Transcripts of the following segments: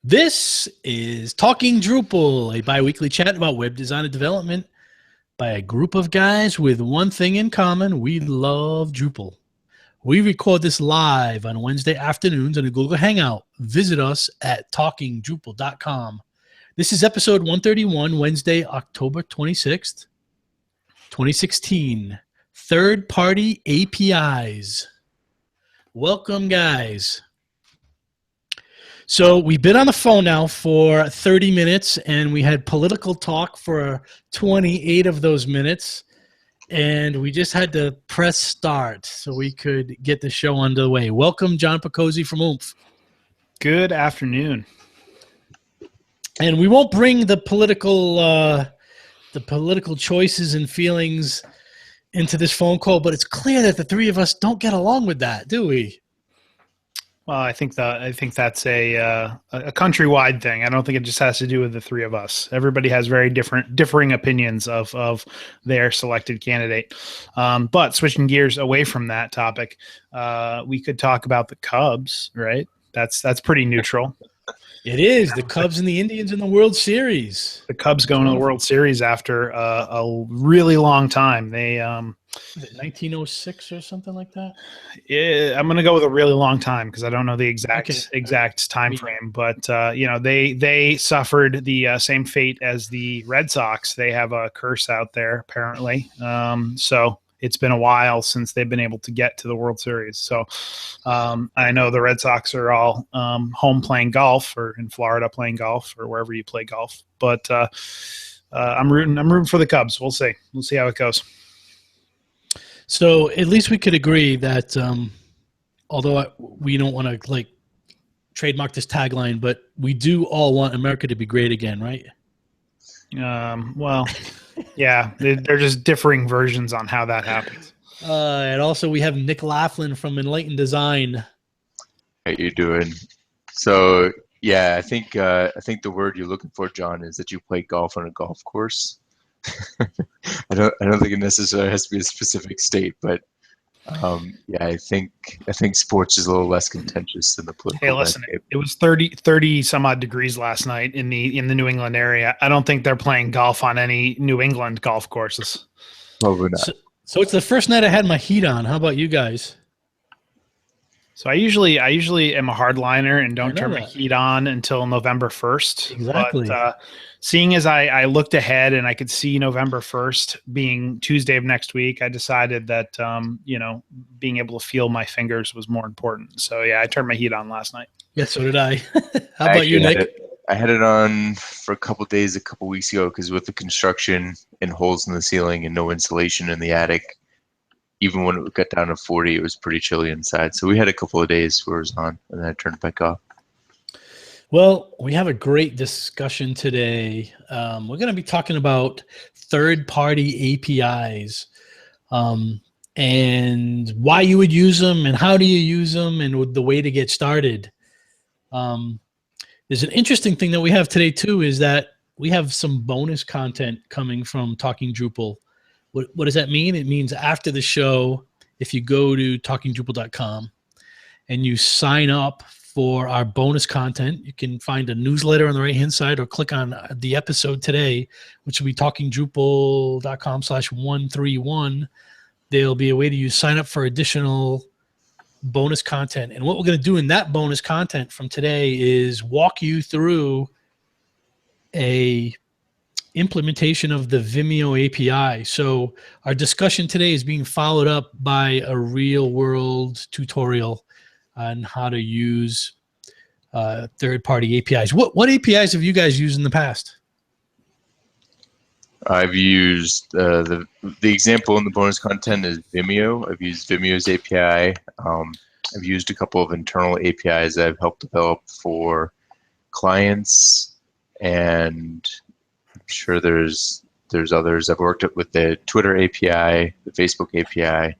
This is Talking Drupal, a bi-weekly chat about web design and development by a group of guys with one thing in common. We love Drupal. We record this live on Wednesday afternoons on a Google Hangout. Visit us at talkingdrupal.com. This is episode 131, Wednesday, October 26th, 2016. Third-party APIs. Welcome, guys. So we've been on the phone now for 30 minutes, and we had political talk for 28 of those minutes, and we just had to press start so we could get the show underway. Welcome, John Picozzi from Oomph. Good afternoon. And we won't bring the political choices and feelings into this phone call, but it's clear that the three of us don't get along with that, do we? Well, I think that's a countrywide thing. I don't think it just has to do with the three of us. Everybody has very differing opinions of their selected candidate. But switching gears away from that topic, we could talk about the Cubs, right? That's pretty neutral. It is. The Cubs and the Indians in the World Series. The Cubs going to the World Series after a really long time. They was it 1906 or something like that? Yeah, I'm going to go with a really long time because I don't know the exact time frame. But they suffered the same fate as the Red Sox. They have a curse out there apparently. So it's been a while since they've been able to get to the World Series. So I know the Red Sox are all home playing golf, or in Florida playing golf, or wherever you play golf. But I'm rooting for the Cubs. We'll see. We'll see how it goes. So at least we could agree that although we don't want to trademark this tagline, but we do all want America to be great again, right? Well, yeah, they're just differing versions on how that happens. And also we have Nick Laughlin from Enlightened Design. How you doing? So yeah, I think the word you're looking for, John, is that you play golf on a golf course. I don't think it necessarily has to be a specific state, but yeah, I think sports is a little less contentious than the political. Hey, listen, it was 30 some odd degrees last night in the New England area. I don't think they're playing golf on any New England golf courses. Probably not. So it's the first night I had my heat on. How about you guys? So I usually am a hardliner and don't turn my heat on until November 1st. Exactly. But seeing as I looked ahead and I could see November 1st being Tuesday of next week, I decided that being able to feel my fingers was more important. So yeah, I turned my heat on last night. Yeah, so did I. How about you, Nick? I had it on for a couple days a couple weeks ago because with the construction and holes in the ceiling and no insulation in the attic, even when it got down to 40, it was pretty chilly inside. So we had a couple of days where it was on, and then I turned it back off. Well, we have a great discussion today. We're going to be talking about third-party APIs and why you would use them and how do you use them and the way to get started. There's an interesting thing that we have today, too, is that we have some bonus content coming from Talking Drupal. What does that mean? It means after the show, if you go to talkingdrupal.com and you sign up for our bonus content, you can find a newsletter on the right-hand side or click on the episode today, which will be talkingdrupal.com/131. There'll be a way to sign up for additional bonus content. And what we're going to do in that bonus content from today is walk you through a implementation of the Vimeo API. So our discussion today is being followed up by a real-world tutorial on how to use third-party APIs. What APIs have you guys used in the past? I've used the example in the bonus content is Vimeo. I've used Vimeo's API. I've used a couple of internal APIs that I've helped develop for clients, and I'm sure there's others. I've worked with the Twitter API, the Facebook API.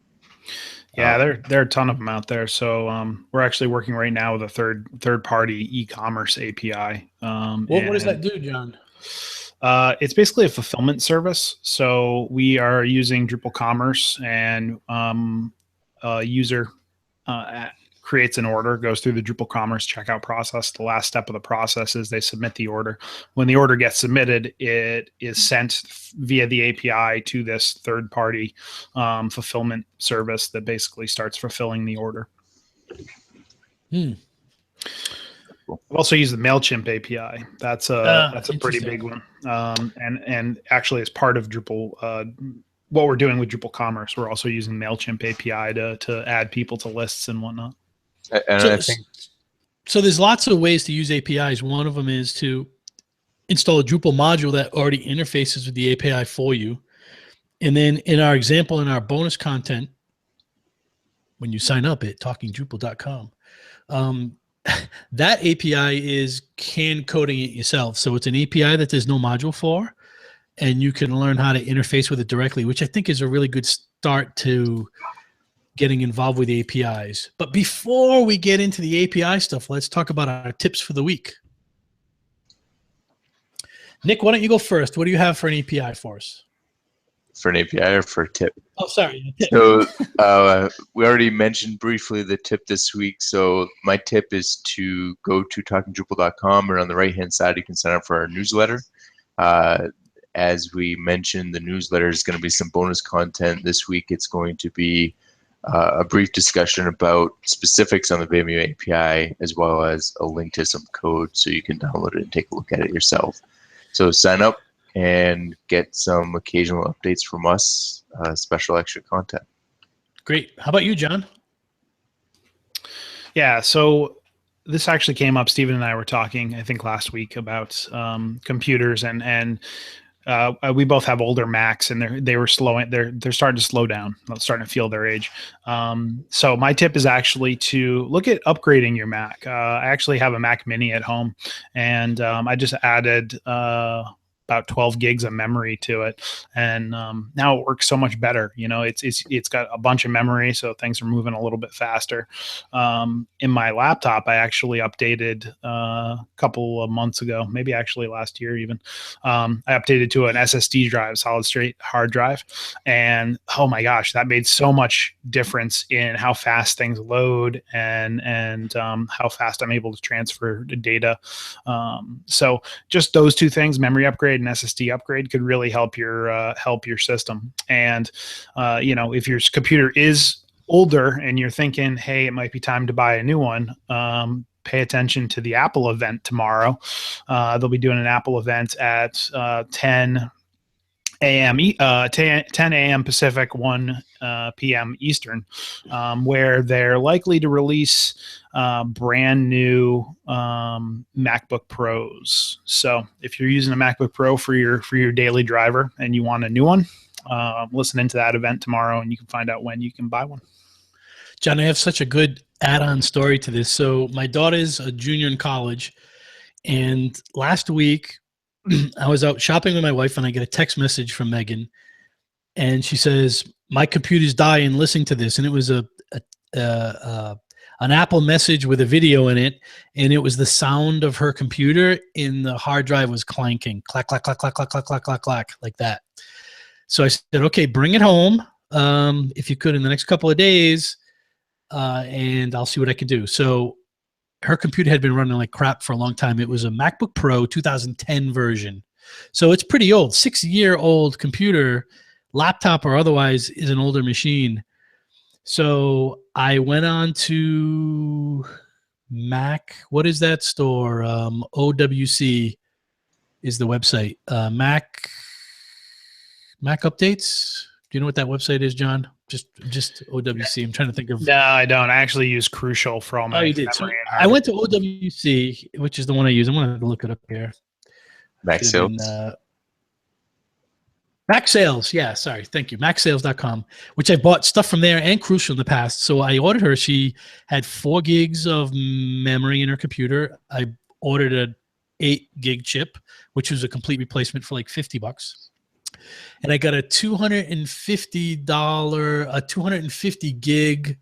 Yeah, there are a ton of them out there. So we're actually working right now with a third-party e-commerce API. What does that do, John? It's basically a fulfillment service. So we are using Drupal Commerce and user creates an order, goes through the Drupal Commerce checkout process. The last step of the process is they submit the order. When the order gets submitted, it is sent via the API to this third-party fulfillment service that basically starts fulfilling the order. I've also used the MailChimp API. That's a pretty big one. And actually, as part of Drupal, what we're doing with Drupal Commerce, we're also using MailChimp API to add people to lists and whatnot. So there's lots of ways to use APIs. One of them is to install a Drupal module that already interfaces with the API for you. And then in our example, in our bonus content, when you sign up at talkingdrupal.com, that API is can coding it yourself. So it's an API that there's no module for, and you can learn how to interface with it directly, which I think is a really good start to getting involved with the APIs. But before we get into the API stuff, let's talk about our tips for the week. Nick, why don't you go first? What do you have for an API for us? For an API or for a tip? Oh, sorry. So we already mentioned briefly the tip this week. So my tip is to go to talkingdrupal.com, and on the right-hand side, you can sign up for our newsletter. As we mentioned, the newsletter is going to be some bonus content. This week, it's going to be a brief discussion about specifics on the Vimeo API, as well as a link to some code so you can download it and take a look at it yourself. So sign up and get some occasional updates from us, special extra content. Great. How about you, John? Yeah, so this actually came up. Steven and I were talking, I think, last week about computers, and we both have older Macs, and they were slowing. They're starting to slow down. They're starting to feel their age. So my tip is actually to look at upgrading your Mac. I actually have a Mac Mini at home, and I just added about 12 gigs of memory to it, and now it works so much better. You know, it's got a bunch of memory, so things are moving a little bit faster. In my laptop, I actually updated a couple of months ago, maybe actually last year even. I updated to an SSD drive, solid state hard drive, and oh my gosh, that made so much difference in how fast things load and how fast I'm able to transfer the data. So just those two things, memory upgrade and SSD upgrade, could really help your system. And you know, if your computer is older and you're thinking, hey, it might be time to buy a new one, pay attention to the Apple event tomorrow. They'll be doing an Apple event at 10 a.m. Pacific, 1 p.m. Eastern, where they're likely to release brand new MacBook Pros. So if you're using a MacBook Pro for your daily driver and you want a new one, listen into that event tomorrow, and you can find out when you can buy one. John, I have such a good add-on story to this. So my daughter's a junior in college, and last week I was out shopping with my wife, and I get a text message from Megan, and she says, "My computer's dying listening to this." And it was an Apple message with a video in it, and it was the sound of her computer, and the hard drive was clanking, clack, clack, clack, clack, clack, clack, clack, clack, clack, like that. So I said, "Okay, bring it home if you could in the next couple of days, and I'll see what I can do." So her computer had been running like crap for a long time. It was a MacBook Pro 2010 version. So it's pretty old, 6-year-old computer, laptop or otherwise, is an older machine. So I went on to Mac. What is that store? OWC is the website. Mac Updates. Do you know what that website is, John? Just OWC. I'm trying to think of. No, I don't. I actually use Crucial for all my. Oh, you did. So I went to OWC, which is the one I use. I'm going to look it up here. Mac Sales. Mac Sales. Yeah, sorry. Thank you. MacSales.com, which I bought stuff from there and Crucial in the past. So I ordered her. She had 4 gigs of memory in her computer. I ordered an 8 gig chip, which was a complete replacement for like $50. And I got a $250 gig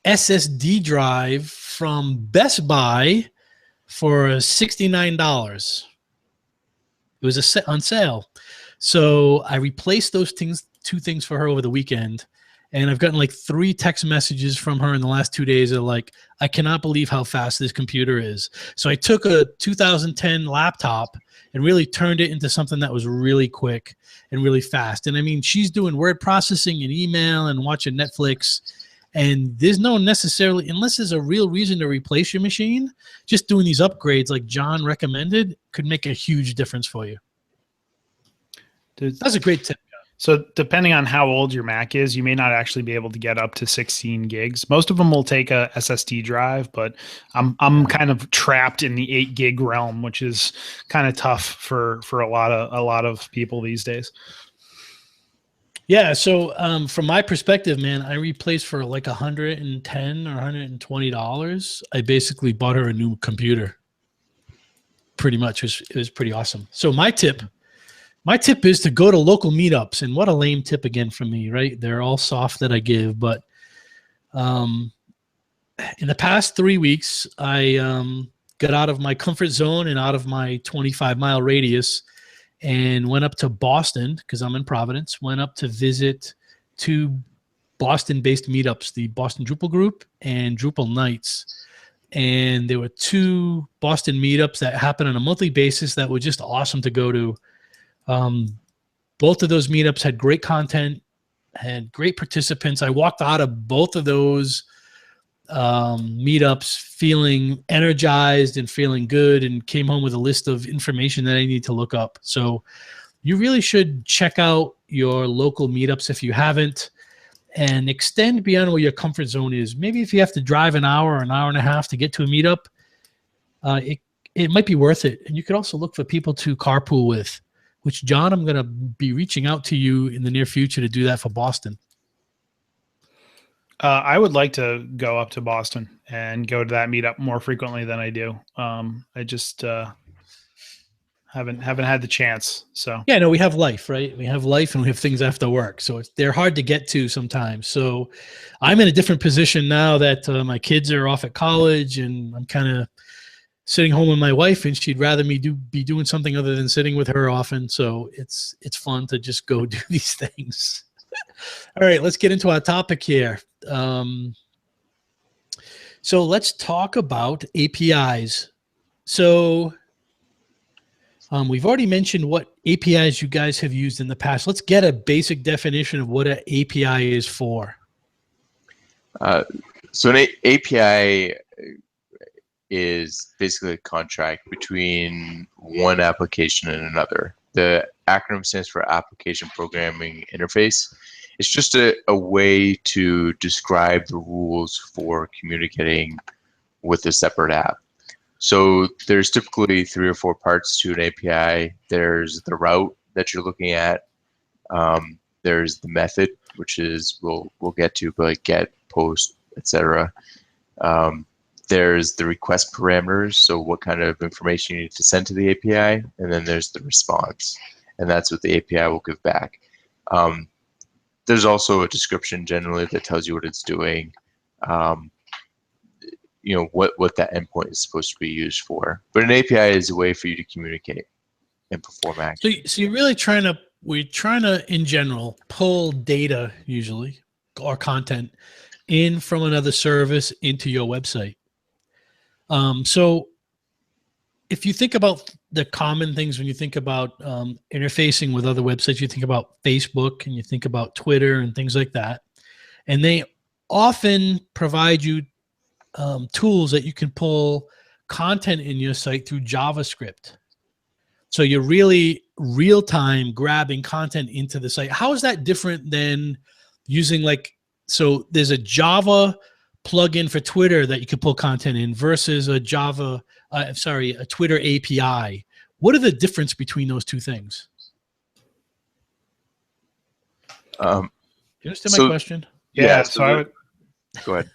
SSD drive from Best Buy for $69. It was on sale. So I replaced those 2 things for her over the weekend, And I've gotten like 3 text messages from her in the last 2 days that are like, I cannot believe how fast this computer is. So I took a 2010 laptop and really turned it into something that was really quick and really fast. And I mean, she's doing word processing and email and watching Netflix. And there's no necessarily, unless there's a real reason to replace your machine, just doing these upgrades like John recommended could make a huge difference for you. That's a great tip. So depending on how old your Mac is, you may not actually be able to get up to 16 gigs. Most of them will take a SSD drive, but I'm kind of trapped in the 8 gig realm, which is kind of tough for a lot of people these days. Yeah. So from my perspective, man, I replaced for like $110 or $120. I basically bought her a new computer. Pretty much, it was pretty awesome. So my tip is to go to local meetups. And what a lame tip again from me, right? They're all soft that I give. But in the past 3 weeks, I got out of my comfort zone and out of my 25-mile radius and went up to Boston, because I'm in Providence, went up to visit 2 Boston-based meetups, the Boston Drupal Group and Drupal Nights. And there were 2 Boston meetups that happen on a monthly basis that were just awesome to go to. Both of those meetups had great content, had great participants. I walked out of both of those meetups feeling energized and feeling good, and came home with a list of information that I need to look up. So you really should check out your local meetups if you haven't, and extend beyond where your comfort zone is. Maybe if you have to drive an hour or an hour and a half to get to a meetup, it might be worth it. And you could also look for people to carpool with, which, John, I'm going to be reaching out to you in the near future to do that for Boston. I would like to go up to Boston and go to that meetup more frequently than I do. I just haven't had the chance. So yeah, no, we have life, right? We have life and we have things after work. So they're hard to get to sometimes. So I'm in a different position now that my kids are off at college, and I'm kind of sitting home with my wife, and she'd rather me be doing something other than sitting with her often. So it's fun to just go do these things. All right, let's get into our topic here. So let's talk about APIs. So we've already mentioned what APIs you guys have used in the past. Let's get a basic definition of what an API is for. So an API is basically a contract between one application and another. The acronym stands for Application Programming Interface. It's just a way to describe the rules for communicating with a separate app. So there's typically 3 or 4 parts to an API. There's the route that you're looking at. There's the method, which is we'll get to, but like get, post, etc. There's the request parameters, so what kind of information you need to send to the API, and then there's the response, and that's what the API will give back. There's also a description generally that tells you what it's doing, you know, what that endpoint is supposed to be used for. But an API is a way for you to communicate and perform action. So you're really we're trying to, in general, pull data usually, or content, in from another service into your website. So if you think about the common things when you think about interfacing with other websites, you think about Facebook and you think about Twitter and things like that. And they often provide you tools that you can pull content in your site through JavaScript. So you're really real-time grabbing content into the site. How is that different than using so there's a Java plugin for Twitter that you can pull content in versus a a Twitter API. What are the difference between those two things? You understand my question? Yeah. Go ahead.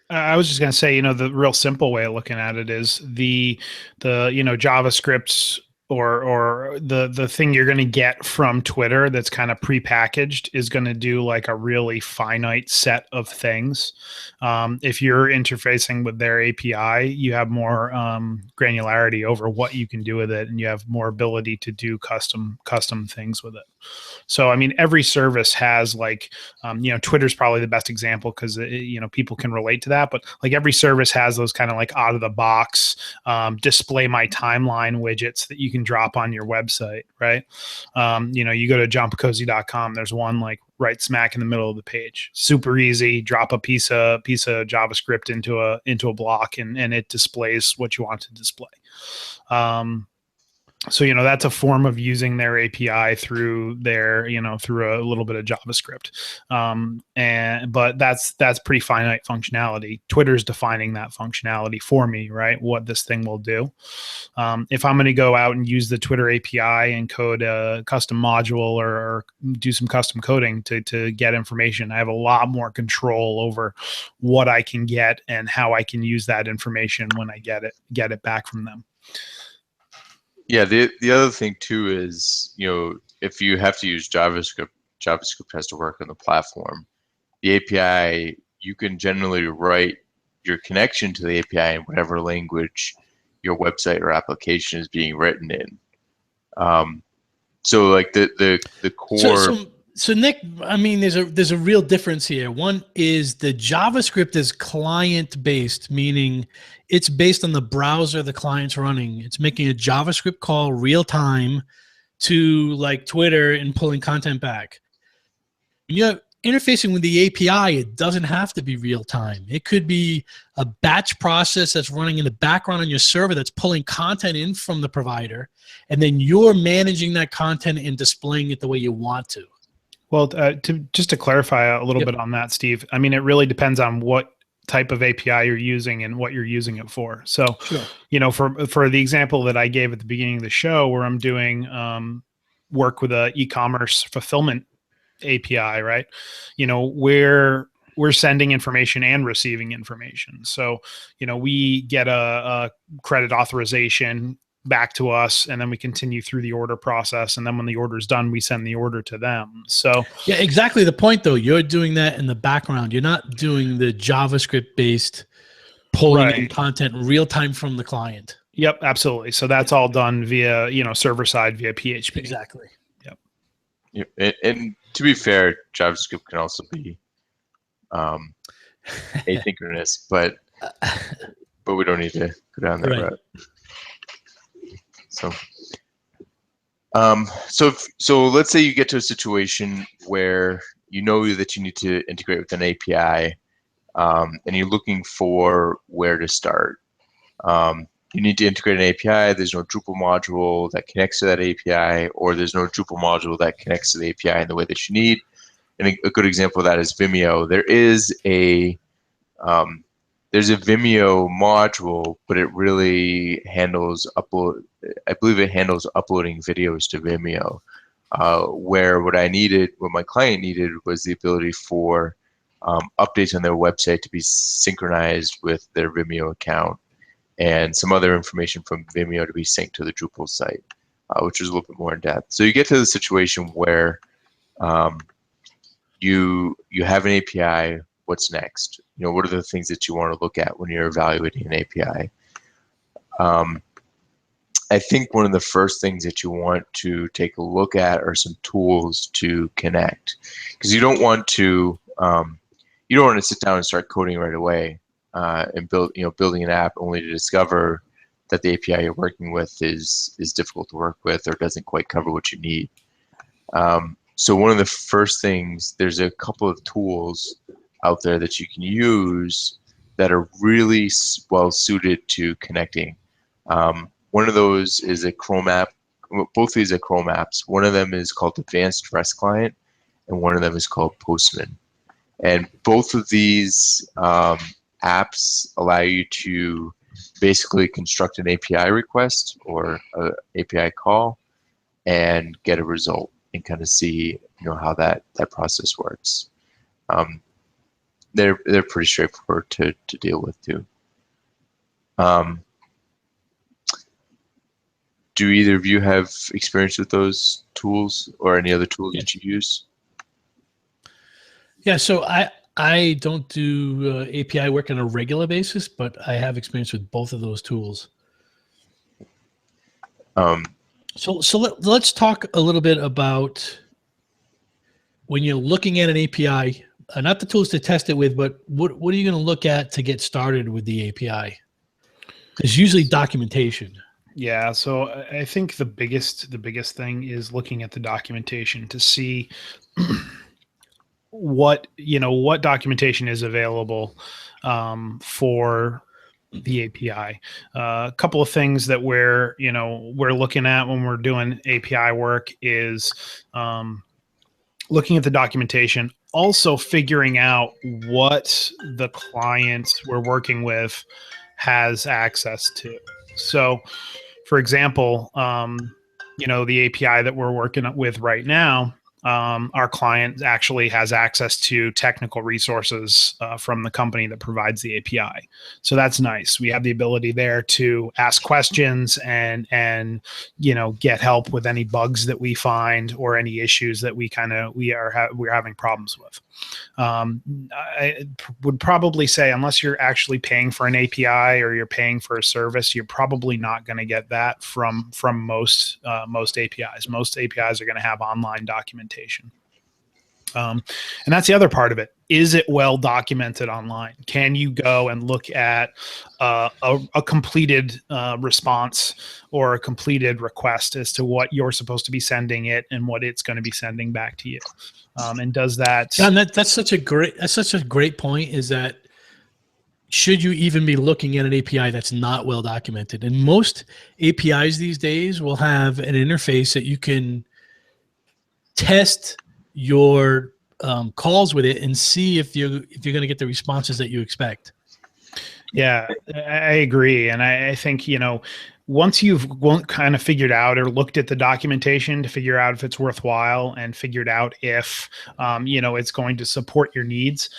I was just going to say, the real simple way of looking at it is the JavaScript's or the thing you're going to get from Twitter that's kind of prepackaged is going to do like a really finite set of things. If you're interfacing with their API, you have more granularity over what you can do with it, and you have more ability to do custom things with it. So, I mean, every service has like, Twitter's probably the best example because, people can relate to that. But like every service has those kind of like out of the box display my timeline widgets that you can drop on your website, right? You go to jumpcozy.com. There's one like right smack in the middle of the page. Super easy. Drop a piece of JavaScript into a block, and it displays what you want to display. So, that's a form of using their API through through a little bit of JavaScript. But that's pretty finite functionality. Twitter's defining that functionality for me, right? What this thing will do. If I'm going to go out and use the Twitter API and code a custom module or do some custom coding to get information, I have a lot more control over what I can get and how I can use that information when I get it back from them. Yeah, the other thing too is, if you have to use JavaScript has to work on the platform. The API, you can generally write your connection to the API in whatever language your website or application is being written in. So like the core. So Nick, I mean, there's a real difference here. One is the JavaScript is client based, meaning it's based on the browser the client's running. It's making a JavaScript call real time to like Twitter and pulling content back. When you're interfacing with the API, it doesn't have to be real time. It could be a batch process that's running in the background on your server that's pulling content in from the provider, and then you're managing that content and displaying it the way you want to. Well, just to clarify a little bit on that, Steve, I mean, it really depends on what type of API you're using and what you're using it for. So, sure. For the example that I gave at the beginning of the show, where I'm doing work with a e-commerce fulfillment API, right? We're sending information and receiving information. So, we get a credit authorization back to us, and then we continue through the order process, and then when the order is done, we send the order to them. So yeah, exactly the point though. You're doing that in the background. You're not doing the JavaScript based pulling in content real time from the client. Yep, absolutely. So that's all done via server side via PHP. Exactly. Yep. And to be fair, JavaScript can also be asynchronous, but we don't need to go down that route. So let's say you get to a situation where you know that you need to integrate with an API, and you're looking for where to start. You need to integrate an API. There's no Drupal module that connects to that API, or there's no Drupal module that connects to the API in the way that you need. And a good example of that is Vimeo. There's a Vimeo module, but it really handles upload. I believe it handles uploading videos to Vimeo. Where what my client needed was the ability for updates on their website to be synchronized with their Vimeo account, and some other information from Vimeo to be synced to the Drupal site, which is a little bit more in depth. So you get to the situation where you have an API. What's next? What are the things that you want to look at when you're evaluating an API? I think one of the first things that you want to take a look at are some tools to connect, because you don't want to sit down and start coding right away and building an app only to discover that the API you're working with is difficult to work with or doesn't quite cover what you need. So one of the first things, there's a couple of tools out there that you can use that are really well suited to connecting. One of those is a Chrome app. Both of these are Chrome apps. One of them is called Advanced REST Client, and one of them is called Postman. And both of these apps allow you to basically construct an API request or an API call and get a result and kind of see how that process works. They're pretty straightforward to deal with too. do either of you have experience with those tools or any other tools that you use? Yeah, so I don't do API work on a regular basis, but I have experience with both of those tools. So let's talk a little bit about when you're looking at an API, not the tools to test it with, but what are you going to look at to get started with the API? Because usually documentation. Yeah, so I think the biggest thing is looking at the documentation to see what documentation is available for the API. A couple of things that we're looking at when we're doing API work is looking at the documentation, also figuring out what the client we're working with has access to. So, for example, the API that we're working with right now, our client actually has access to technical resources from the company that provides the API. So that's nice. We have the ability there to ask questions and get help with any bugs that we find or any issues that we're having problems with. I would probably say, unless you're actually paying for an API or you're paying for a service, you're probably not going to get that from most APIs. Most APIs are going to have online documentation. And that's the other part of it. Is it well documented online? Can you go and look at a completed response or a completed request as to what you're supposed to be sending it and what it's going to be sending back to you? And does that? Yeah, and that's such a great point. Is that should you even be looking at an API that's not well documented? And most APIs these days will have an interface that you can test your calls with it and see if you're going to get the responses that you expect. Yeah, I agree. And I think, once you've kind of figured out or looked at the documentation to figure out if it's worthwhile and figured out if, it's going to support your needs,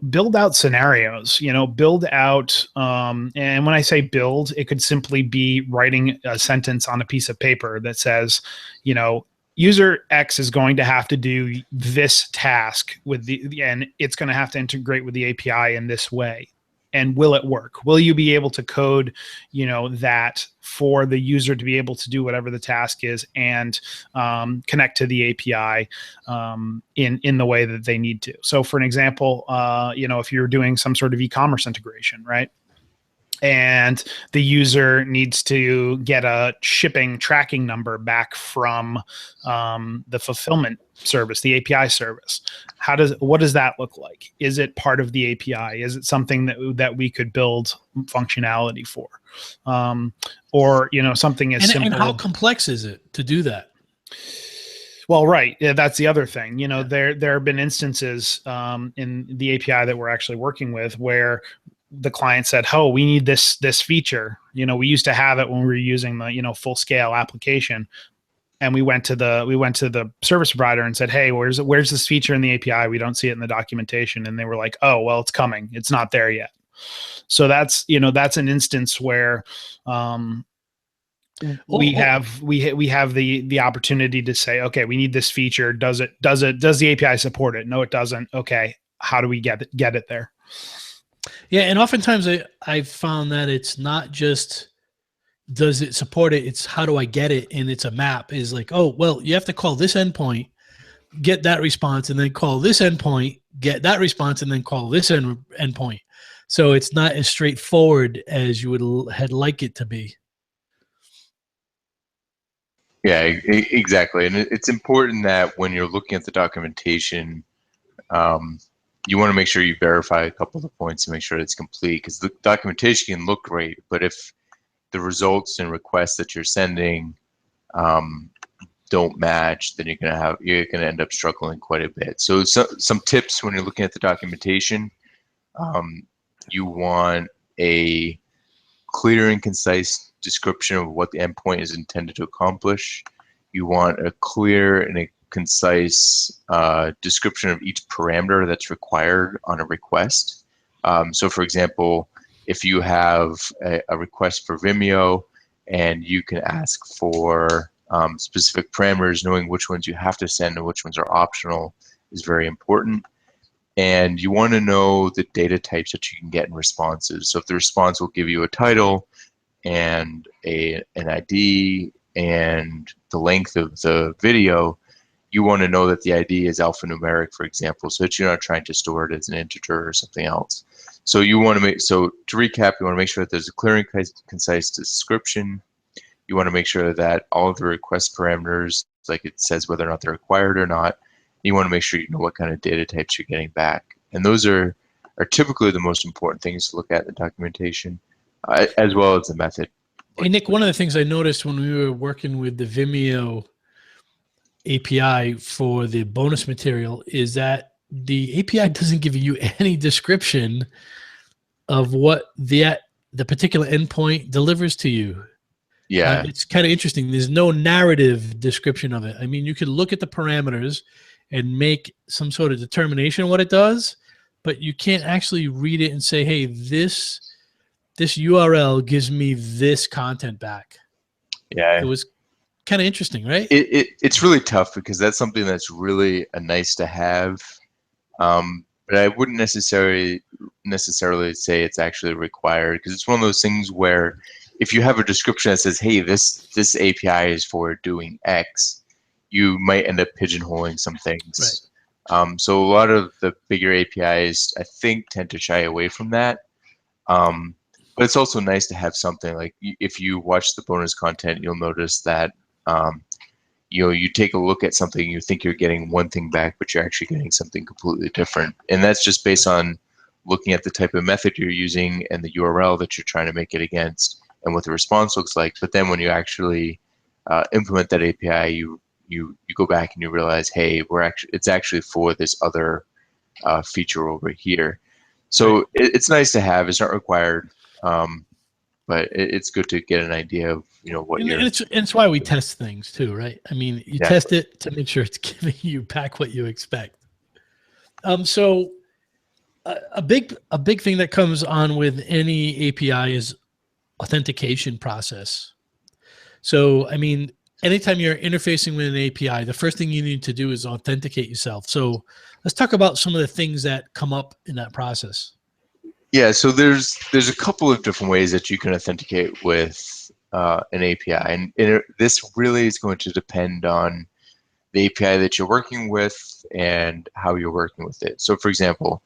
build out scenarios, build out, and when I say build, it could simply be writing a sentence on a piece of paper that says, user X is going to have to do this task and it's going to have to integrate with the API in this way. And will it work? Will you be able to code, that for the user to be able to do whatever the task is and connect to the API in the way that they need to? So, for an example, if you're doing some sort of e-commerce integration, right? And the user needs to get a shipping tracking number back from the fulfillment service, the API service. What does that look like? Is it part of the API? Is it something that we could build functionality for? Or something as simple. And how complex is it to do that? Well, right. Yeah, that's the other thing. There have been instances in the API that we're actually working with where the client said, "Oh, we need this feature. We used to have it when we were using the full scale application." And we went to the service provider and said, "Hey, where's this feature in the API? We don't see it in the documentation." And they were like, "Oh, well, it's coming. It's not there yet." So that's an instance where we have the opportunity to say, "Okay, we need this feature. Does the API support it? No, it doesn't. Okay, how do we get it there?" Yeah, and oftentimes I've found that it's not just does it support it, it's how do I get it, and it's a map. Is like, oh, well, you have to call this endpoint, get that response, and then call this endpoint, get that response, and then call this endpoint. So it's not as straightforward as you had like it to be. Yeah, exactly. And it's important that when you're looking at the documentation, you want to make sure you verify a couple of the points to make sure it's complete, because the documentation can look great, but if the results and requests that you're sending don't match, then you're gonna end up struggling quite a bit. So some tips when you're looking at the documentation: you want a clear and concise description of what the endpoint is intended to accomplish. You want a clear and a concise description of each parameter that's required on a request. So for example, if you have a request for Vimeo and you can ask for specific parameters. Knowing which ones you have to send and which ones are optional is very important. And you want to know the data types that you can get in responses. So if the response will give you a title and an ID and the length of the video, you want to know that the ID is alphanumeric, for example, so that you're not trying to store it as an integer or something else. So you want to make, so to recap, you want to make sure that there's a clear and concise description. You want to make sure that all of the request parameters, like it says whether or not they're required or not. You want to make sure you know what kind of data types you're getting back. And those are typically the most important things to look at in the documentation, as well as the method. Hey, Nick, one of the things I noticed when we were working with the Vimeo API for the bonus material is that the API doesn't give you any description of what the particular endpoint delivers to you. Yeah. It's kind of interesting. There's no narrative description of it. I mean, you could look at the parameters and make some sort of determination of what it does, but you can't actually read it and say, hey, this URL gives me this content back. Yeah. It was kind of interesting, right? It's really tough because that's something that's really a nice to have, but I wouldn't necessarily say it's actually required, because it's one of those things where if you have a description that says, hey, this API is for doing X, you might end up pigeonholing some things. Right. So a lot of the bigger APIs, I think, tend to shy away from that. But it's also nice to have something like, if you watch the bonus content, you'll notice that you take a look at something, you think you're getting one thing back, but you're actually getting something completely different. And that's just based on looking at the type of method you're using and the URL that you're trying to make it against and what the response looks like. But then when you actually implement that API, you go back and you realize, hey, it's actually for this other feature over here. So it's nice to have. It's not required, but it's good to get an idea of what and you're. It's why we test things too, right? I mean, you test it to make sure it's giving you back what you expect. So a big thing that comes on with any API is authentication process. So, I mean, anytime you're interfacing with an API, the first thing you need to do is authenticate yourself. So let's talk about some of the things that come up in that process. Yeah, so there's a couple of different ways that you can authenticate with an API, and this really is going to depend on the API that you're working with and how you're working with it. So, for example,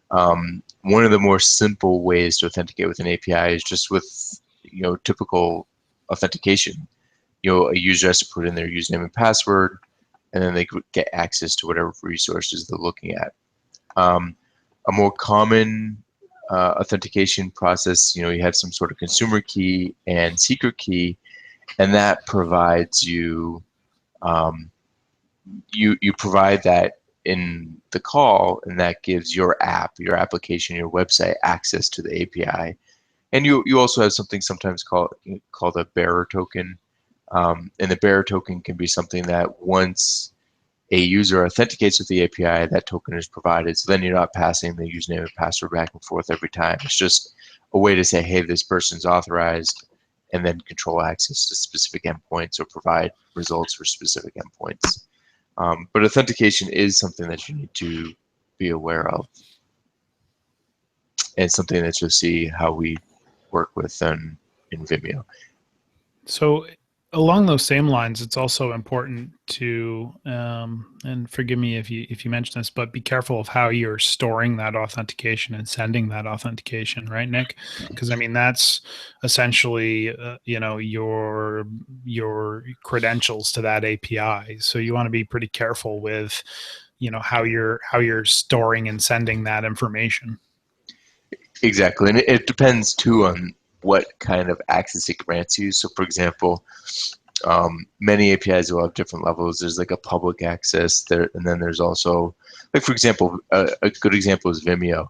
one of the more simple ways to authenticate with an API is just with typical authentication. A user has to put in their username and password, and then they get access to whatever resources they're looking at. A more common authentication process, you have some sort of consumer key and secret key, and that provides you you provide that in the call, and that gives your app, your application, your website access to the API. And you also have something sometimes called a bearer token, and the bearer token can be something that once a user authenticates with the API, that token is provided. So then you're not passing the username and password back and forth every time. It's just a way to say, hey, this person's authorized, and then control access to specific endpoints or provide results for specific endpoints. But authentication is something that you need to be aware of, and something that you'll see how we work with in Vimeo. So along those same lines, it's also important to, and forgive me if you mentioned this, but be careful of how you're storing that authentication and sending that authentication, right, Nick? Because I mean, that's essentially, your credentials to that API. So you want to be pretty careful with, how you're storing and sending that information. Exactly, and it depends too on what kind of access it grants you. So, for example, many APIs will have different levels. There's like a public access there, and then there's also, like, for example, a good example is Vimeo.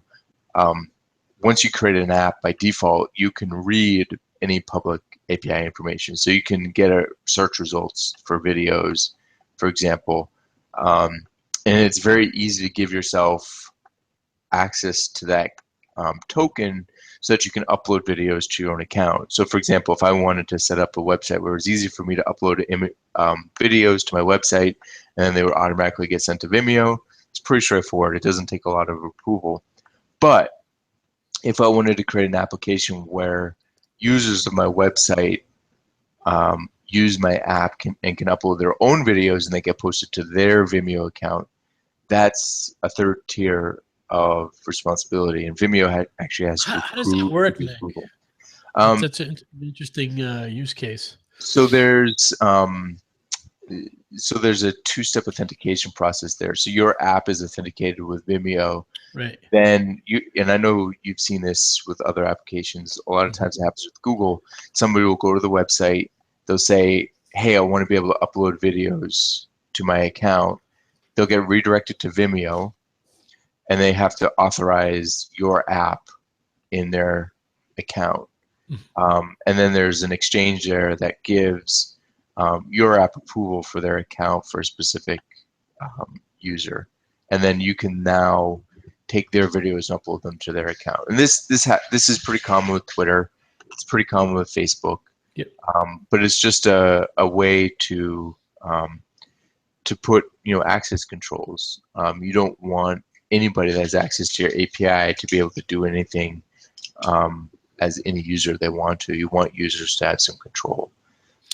Once you create an app, by default, you can read any public API information. So you can get search results for videos, for example, and it's very easy to give yourself access to that token, so that you can upload videos to your own account. So for example, if I wanted to set up a website where it was easy for me to upload videos to my website and then they would automatically get sent to Vimeo, it's pretty straightforward. It doesn't take a lot of approval. But if I wanted to create an application where users of my website use my app and can upload their own videos and they get posted to their Vimeo account, that's a third tier of responsibility, and Vimeo actually has to How does that work, Nick? That's an interesting use case. So there's a two-step authentication process there. So your app is authenticated with Vimeo. Right. Then and I know you've seen this with other applications. A lot of times it happens with Google. Somebody will go to the website. They'll say, hey, I want to be able to upload videos to my account. They'll get redirected to Vimeo, and they have to authorize your app in their account. And then there's an exchange there that gives your app approval for their account for a specific user. And then you can now take their videos and upload them to their account. And this is pretty common with Twitter. It's pretty common with Facebook. Yep. But it's just a way to put access controls. You don't want anybody that has access to your API to be able to do anything as any user they want to. You want users to have some control.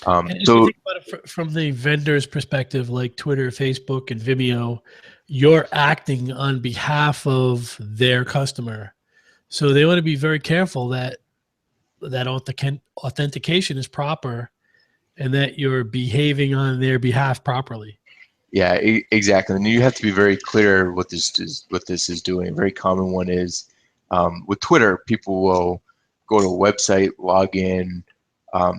And if you think about it from the vendor's perspective, like Twitter, Facebook, and Vimeo, you're acting on behalf of their customer. So they want to be very careful that authentication is proper and that you're behaving on their behalf properly. Yeah, exactly. And you have to be very clear what this is doing. A very common one is with Twitter, people will go to a website, log in,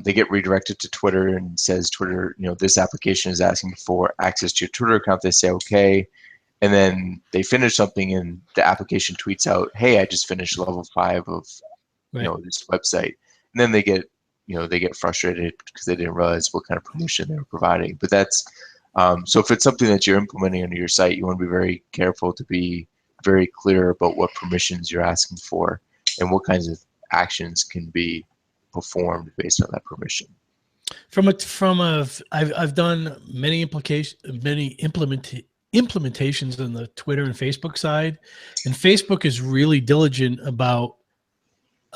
they get redirected to Twitter and says Twitter, this application is asking for access to your Twitter account. They say okay, and then they finish something and the application tweets out, hey, I just finished level 5 of this website. And then they get frustrated because they didn't realize what kind of permission they were providing. But that's so if it's something that you're implementing on your site, you want to be very careful to be very clear about what permissions you're asking for and what kinds of actions can be performed based on that permission. I've done many implementations on the Twitter and Facebook side, and Facebook is really diligent about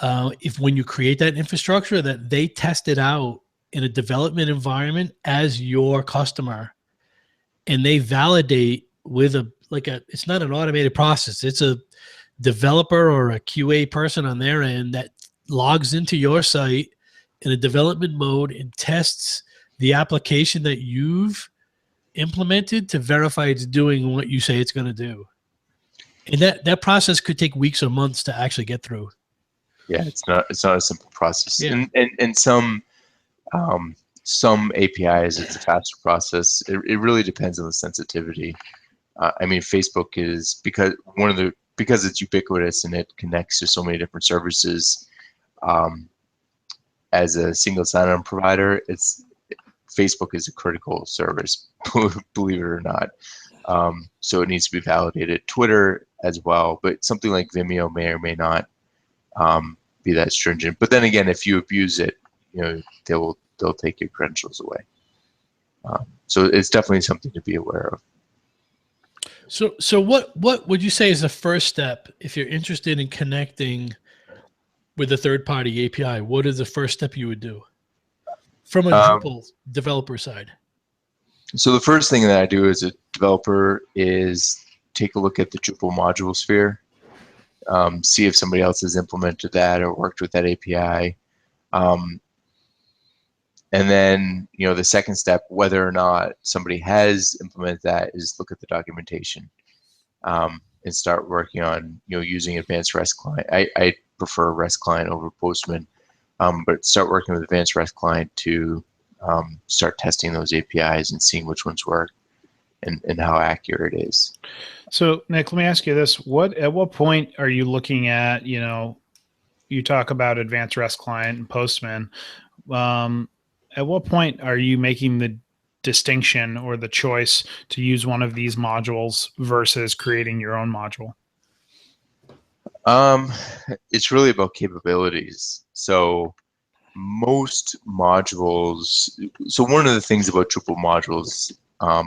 if when you create that infrastructure that they test it out in a development environment as your customer, and they validate with it's not an automated process. It's a developer or a QA person on their end that logs into your site in a development mode and tests the application that you've implemented to verify it's doing what you say it's going to do. And that process could take weeks or months to actually get through. Yeah, it's not a simple process. Yeah. And some APIs, it's a faster process. It really depends on the sensitivity. I mean, Facebook is because it's ubiquitous and it connects to so many different services. As a single sign-on provider, Facebook is a critical service, believe it or not. So it needs to be validated. Twitter as well, but something like Vimeo may or may not be that stringent. But then again, if you abuse it, they'll take your credentials away. So it's definitely something to be aware of. So what would you say is the first step if you're interested in connecting with a third-party API? What is the first step you would do from a Drupal developer side? So the first thing that I do as a developer is take a look at the Drupal module sphere, see if somebody else has implemented that or worked with that API. And then, the second step, whether or not somebody has implemented that, is look at the documentation and start working on, using advanced REST client. I prefer REST client over Postman, but start working with advanced REST client to start testing those APIs and seeing which ones work and how accurate it is. So, Nick, let me ask you this: at what point are you looking at? You talk about advanced REST client and Postman. At what point are you making the distinction or the choice to use one of these modules versus creating your own module? Um, it's really about capabilities. So most modules. So one of the things about Drupal modules, I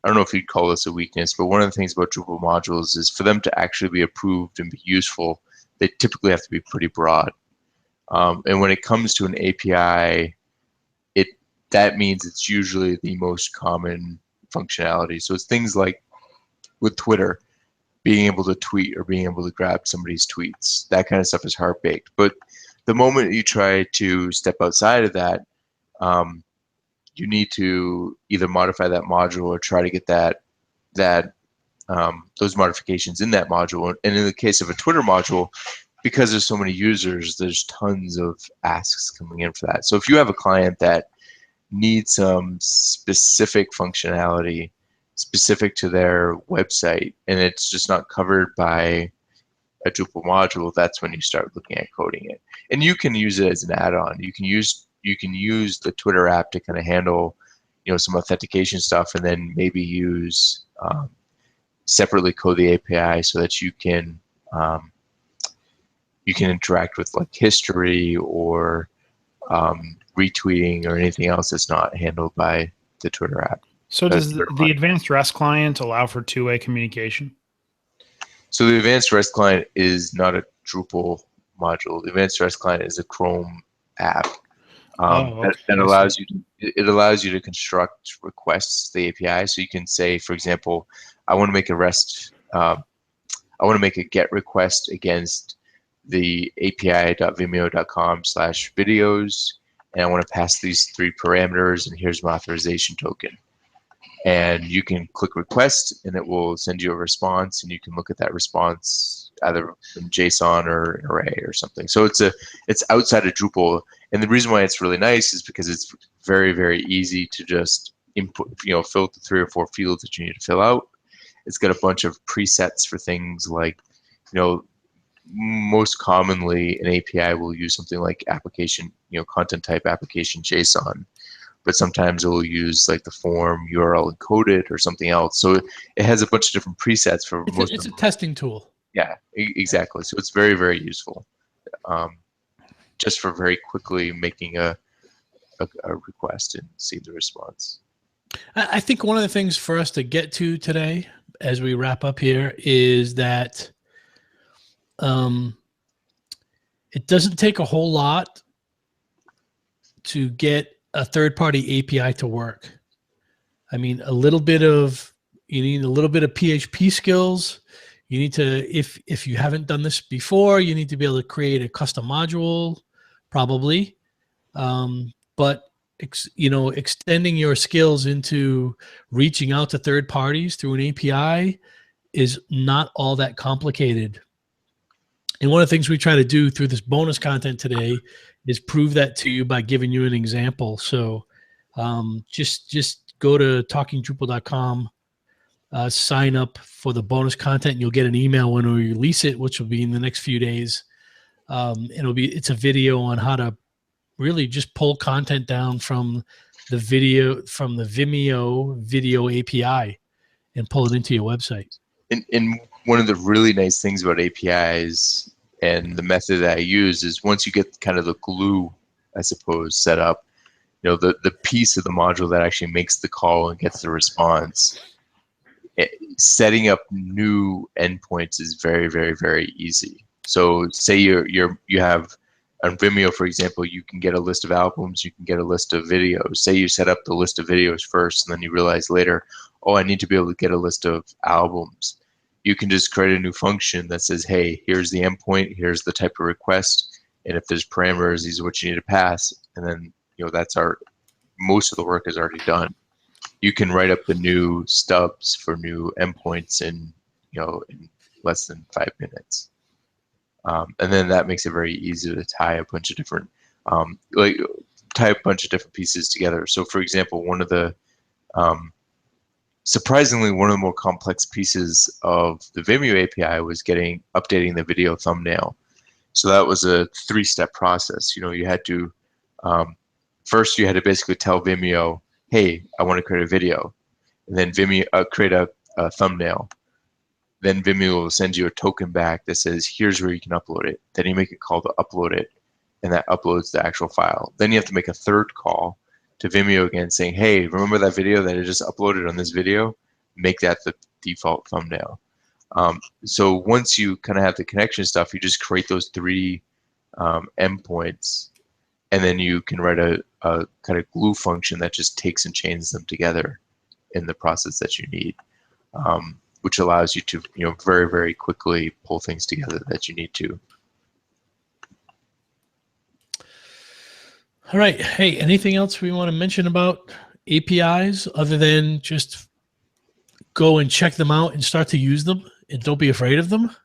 don't know if you'd call this a weakness, but one of the things about Drupal modules is for them to actually be approved and be useful, they typically have to be pretty broad. And when it comes to an API, that means it's usually the most common functionality. So it's things like with Twitter, being able to tweet or being able to grab somebody's tweets. That kind of stuff is hard baked. But the moment you try to step outside of that, um, you need to either modify that module or try to get those modifications in that module. And in the case of a Twitter module, because there's so many users, there's tons of asks coming in for that. So if you have a client that needs some specific functionality specific to their website and it's just not covered by a Drupal module, that's when you start looking at coding it. And you can use it as an add-on. You can use the Twitter app to kind of handle, some authentication stuff, and then maybe use separately code the API so that you can interact with like history or retweeting or anything else that's not handled by the Twitter app. So does the advanced REST client allow for two-way communication? So the advanced REST client is not a Drupal module. The advanced REST client is a Chrome app that allows you to construct requests to the API. So you can say, for example, I want to make a REST. I want to make a GET request against the api.vimeo.com/videos, and I want to pass these 3 parameters, and here's my authorization token. And you can click request, and it will send you a response, and you can look at that response either in JSON or an array or something. So it's outside of Drupal, and the reason why it's really nice is because it's very, very easy to just input, filter 3 or 4 fields that you need to fill out. It's got a bunch of presets for things like, most commonly an API will use something like application, content type application JSON, but sometimes it will use like the form URL encoded or something else. So it has a bunch of different presets for most. It's a testing tool. Yeah, exactly. So it's very, very useful, just for very quickly making a request and see the response. I think one of the things for us to get to today, as we wrap up here, is that it doesn't take a whole lot to get a third-party API to work. I mean, you need a little bit of PHP skills. You need to, if you haven't done this before, you need to be able to create a custom module, probably. But extending your skills into reaching out to third parties through an API is not all that complicated. And one of the things we try to do through this bonus content today is prove that to you by giving you an example. So just go to talkingdrupal.com, sign up for the bonus content, and you'll get an email when we release it, which will be in the next few days. It's a video on how to really just pull content down from the Vimeo video API and pull it into your website. And one of the really nice things about APIs and the method that I use is once you get kind of the glue, I suppose, set up, the piece of the module that actually makes the call and gets the response, setting up new endpoints is very, very, very easy. So say you have on Vimeo, for example, you can get a list of albums, you can get a list of videos. Say you set up the list of videos first, and then you realize later, oh, I need to be able to get a list of albums. You can just create a new function that says, hey, here's the endpoint, here's the type of request, and if there's parameters, these are what you need to pass. And then, most of the work is already done. You can write up the new stubs for new endpoints in less than 5 minutes. And then that makes it very easy to tie a bunch of different pieces together. So for example, surprisingly, one of the more complex pieces of the Vimeo API was updating the video thumbnail. So that was a 3-step process. You had to, first you had to basically tell Vimeo, hey, I want to create a video, and then Vimeo create a thumbnail. then Vimeo will send you a token back that says, here's where you can upload it. Then you make a call to upload it, and that uploads the actual file. Then you have to make a third call to Vimeo again saying, hey, remember that video that I just uploaded on this video? Make that the default thumbnail. So once you kind of have the connection stuff, you just create those 3 endpoints, and then you can write a kind of glue function that just takes and chains them together in the process that you need, which allows you to very, very quickly pull things together that you need to. All right. Hey, anything else we want to mention about APIs other than just go and check them out and start to use them and don't be afraid of them?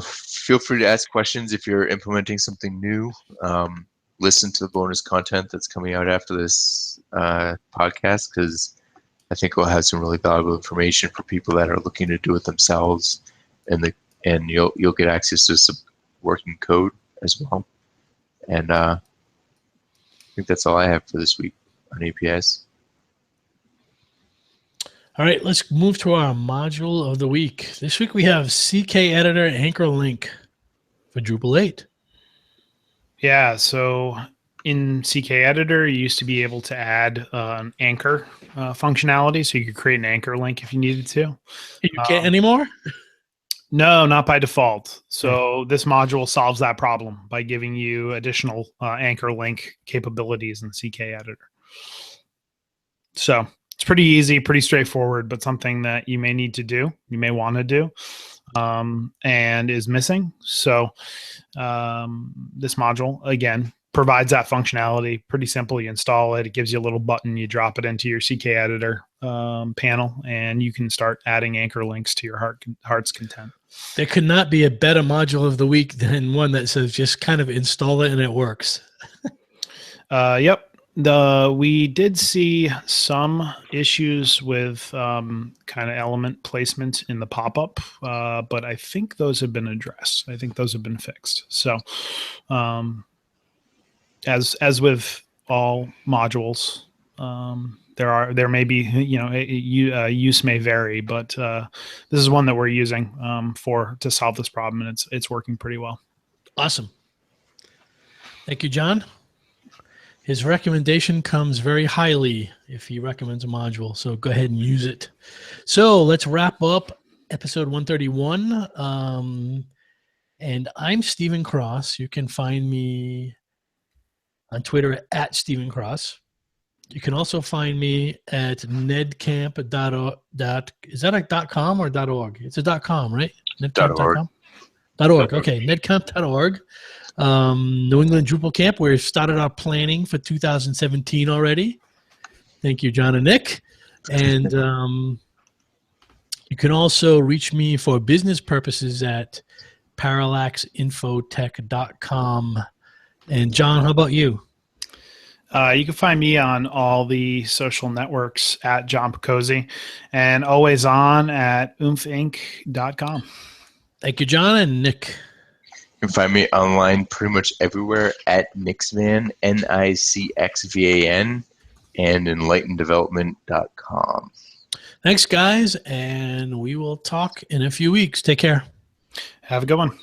Feel free to ask questions if you're implementing something new. Listen to the bonus content that's coming out after this podcast, because I think we'll have some really valuable information for people that are looking to do it themselves, and you'll get access to some working code as well. And I think that's all I have for this week on APIs. All right, let's move to our module of the week. This week we have CK Editor Anchor Link for Drupal 8. Yeah, so in CK Editor, you used to be able to add an anchor functionality, so you could create an anchor link if you needed to. You can't anymore? No, not by default. So this module solves that problem by giving you additional anchor link capabilities in CK Editor. So it's pretty easy, pretty straightforward, but something that you may need to do, you may want to do, and is missing. So this module, again, provides that functionality. Pretty simple. You install it. It gives you a little button. You drop it into your CK Editor panel, and you can start adding anchor links to your heart's content. There could not be a better module of the week than one that says just kind of install it and it works. Yep. We did see some issues with kind of element placement in the pop-up, but I think those have been addressed. I think those have been fixed. So as with all modules, there may be, use may vary, but this is one that we're using to solve this problem, and it's working pretty well. Awesome. Thank you, John. His recommendation comes very highly if he recommends a module, so go ahead and use it. So let's wrap up episode 131. And I'm Stephen Cross. You can find me on Twitter at Stephen Cross. You can also find me at nedcamp.org. Is that a .com or .org? It's a .com, right? Nedcamp.org. .org. Okay, nedcamp.org. New England Drupal Camp. We've started our planning for 2017 already. Thank you, John and Nick. And you can also reach me for business purposes at parallaxinfotech.com. And John, how about you? You can find me on all the social networks at John Picozzi, and always on at oomphinc.com. Thank you, John and Nick. You can find me online pretty much everywhere at Nixvan, NICXVAN, and enlightendevelopment.com. Thanks, guys, and we will talk in a few weeks. Take care. Have a good one.